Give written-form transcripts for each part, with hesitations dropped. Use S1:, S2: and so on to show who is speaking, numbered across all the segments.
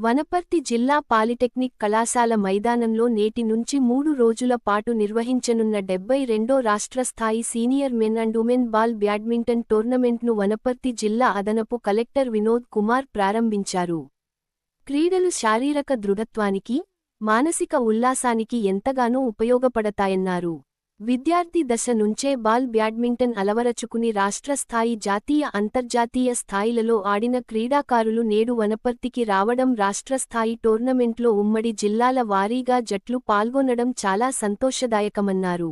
S1: వనపర్తి జిల్లా పాలిటెక్నిక్ కళాశాల మైదానంలో నేటి నుంచి 3 రోజుల పాటు నిర్వహించనున్న 72వ రాష్ట్ర స్థాయి senior men and women ball badminton టోర్నమెంట్ను వనపర్తి జిల్లా అదనపు కలెక్టర్ వినోద్ కుమార్ ప్రారంభించారు. క్రీడలు శారీరక దృఢత్వానికి, మానసిక ఉల్లాసానికి ఎంతగానో ఉపయోగపడతాయన్నారు. విద్యార్థి దశ నుంచే బాల్ బ్యాడ్మింటన్ అలవరచుకుని రాష్ట్ర స్థాయి, జాతీయ, అంతర్జాతీయ స్థాయిలలో ఆడిన క్రీడాకారులు నేడు వనపర్తికి రావడం, రాష్ట్ర స్థాయి టోర్నమెంట్లో ఉమ్మడి జిల్లాల వారీగా జట్లు పాల్గొనడం చాలా సంతోషదాయకమన్నారు.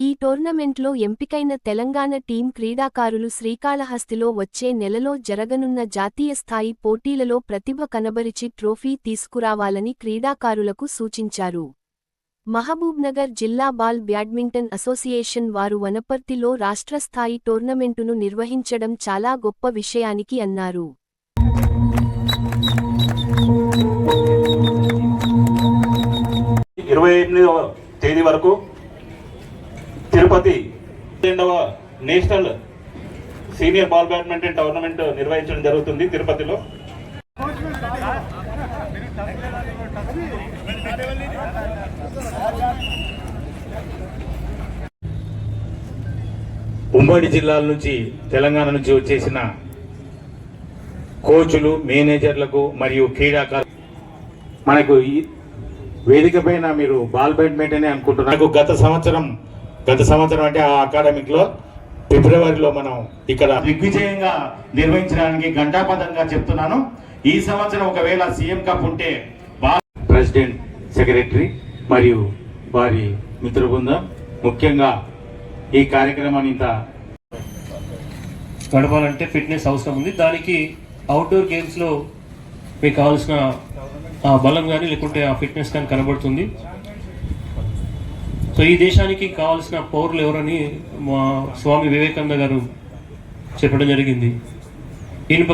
S1: ఈ టోర్నమెంట్లో ఎంపికైన తెలంగాణ టీం క్రీడాకారులు శ్రీకాళహస్తిలో వచ్చే నెలలో జరగనున్న జాతీయ స్థాయి పోటీలలో ప్రతిభ కనబరిచి ట్రోఫీ తీసుకురావాలని క్రీడాకారులకు సూచించారు. మహబూబ్నగర్ జిల్లా బాల్ బ్యాడ్మింటన్ అసోసియేషన్ వారు వనపర్తిలో రాష్ట్ర స్థాయి టోర్నమెంటును నిర్వహించడం చాలా గొప్ప విషయానికి అన్నారు.
S2: తేదీ వరకు తిరుపతి 2వ national senior ball badminton tournament నిర్వహించడం జరుగుతుంది తిరుపతిలో.
S3: ఉమ్మడి జిల్లాల నుంచి, తెలంగాణ నుంచి వచ్చేసిన కోచ్లు, మేనేజర్లకు మరియు క్రీడాకారులు మనకు ఈ వేదిక పైన మీరు బాల్ బ్యాడ్మింటన్ అనుకుంటున్నారు. గత సంవత్సరం అంటే ఆ అకాడమిక్ లో ఫిబ్రవరిలో మనం ఇక్కడ దిగ్విజయంగా నిర్వహించడానికి ఘంటాపథంగా చెప్తున్నాను. ఈ సంవత్సరం ఒకవేళ సీఎం కప్ ఉంటే ప్రెసిడెంట్, సెక్రటరీ మరియు వారి మిత్ర బృందం ముఖ్యంగా ఈ కార్యక్రమాన్ని ఇంత
S4: గడపాలంటే ఫిట్నెస్ అవసరం ఉంది. దానికి అవుట్డోర్ గేమ్స్లో మీకు కావాల్సిన బలం కానీ లేకుంటే ఆ ఫిట్నెస్ కానీ కనబడుతుంది. సో ఈ దేశానికి కావాల్సిన పౌరులు ఎవరని మా స్వామి వివేకానంద గారు చెప్పడం జరిగింది. ఇనుప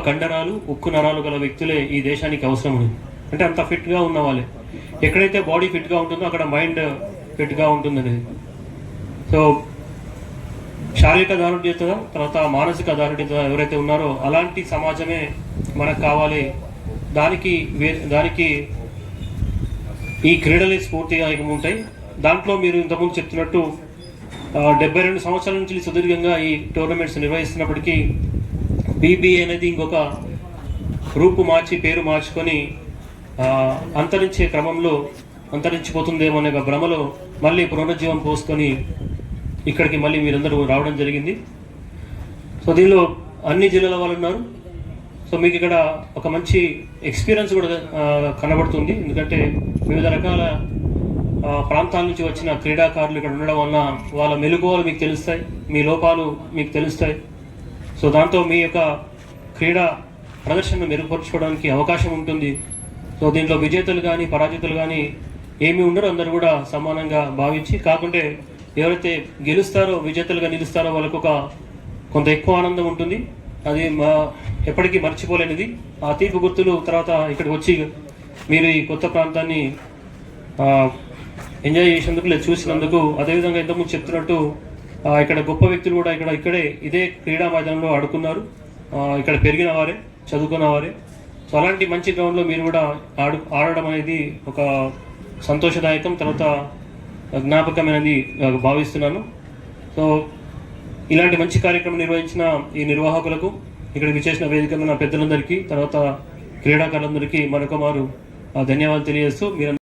S4: కండరాలు, ఉక్కు నరాలు గల వ్యక్తులే ఈ దేశానికి అవసరం ఉంది. అంటే అంత ఫిట్గా ఉన్న వాళ్ళే. ఎక్కడైతే బాడీ ఫిట్గా ఉంటుందో అక్కడ మైండ్ ఫిట్గా ఉంటుంది. సో శారీరక దారుఢ్యత, తర్వాత మానసిక దారుఢ్యత ఎవరైతే ఉన్నారో అలాంటి సమాజమే మనకు కావాలి. దానికి ఈ క్రీడలే స్ఫూర్తిగా ఉంటాయి. దాంట్లో మీరు ఇంతకుముందు చెప్తున్నట్టు 72 సంవత్సరాల నుంచి సుదీర్ఘంగా ఈ టోర్నమెంట్స్ నిర్వహిస్తున్నప్పటికీ బీబీఏ అనేది ఇంకొక పేరు మార్చుకొని అంతరించే క్రమంలో అంతరించిపోతుందేమో అనే భ్రమలో మళ్ళీ పునరుజ్జీవం పోసుకొని ఇక్కడికి మళ్ళీ మీరందరూ రావడం జరిగింది. సో దీనిలో అన్ని జిల్లాల వాళ్ళు ఉన్నారు. సో మీకు ఇక్కడ ఒక మంచి ఎక్స్పీరియన్స్ కూడా కనబడుతుంది. ఎందుకంటే వివిధ రకాల ప్రాంతాల నుంచి వచ్చిన క్రీడాకారులు ఇక్కడ ఉండడం వలన వాళ్ళ మెలకువలు మీకు తెలుస్తాయి, మీ లోపాలు మీకు తెలుస్తాయి. సో దాంతో మీ యొక్క క్రీడా ప్రదర్శనను మెరుగుపరుచుకోవడానికి అవకాశం ఉంటుంది. సో దీంట్లో విజేతలు కానీ పరాజితులు కానీ ఏమీ ఉండరు. అందరూ కూడా సమానంగా భావించి, కాకుంటే ఎవరైతే గెలుస్తారో, విజేతలుగా నిలుస్తారో వాళ్ళకు కొంత ఎక్కువ ఆనందం ఉంటుంది. అది ఎప్పటికీ మర్చిపోలేనిది. ఆ తీర్పు గుర్తులు తర్వాత ఇక్కడికి వచ్చి మీరు ఈ కొత్త ప్రాంతాన్ని ఎంజాయ్ చేసేందుకు లేదా చూసినందుకు, అదేవిధంగా ఇంతకుముందు చెప్తున్నట్టు ఇక్కడ గొప్ప వ్యక్తులు కూడా ఇక్కడే ఇదే క్రీడా మైదానంలో ఆడుకున్నారు. ఇక్కడ పెరిగిన వారే, చదువుకున్న వారే. సో అలాంటి మంచి గ్రౌండ్లో మీరు కూడా ఆడడం అనేది ఒక సంతోషదాయకం, తర్వాత జ్ఞాపకమైనది భావిస్తున్నాను. సో ఇలాంటి మంచి కార్యక్రమం నిర్వహించిన ఈ నిర్వాహకులకు, ఇక్కడికి విచ్చేసిన వేదిక ఉన్న పెద్దలందరికీ, తర్వాత క్రీడాకారులందరికీ మరొక మారు ధన్యవాదాలు తెలియజేస్తూ మీరు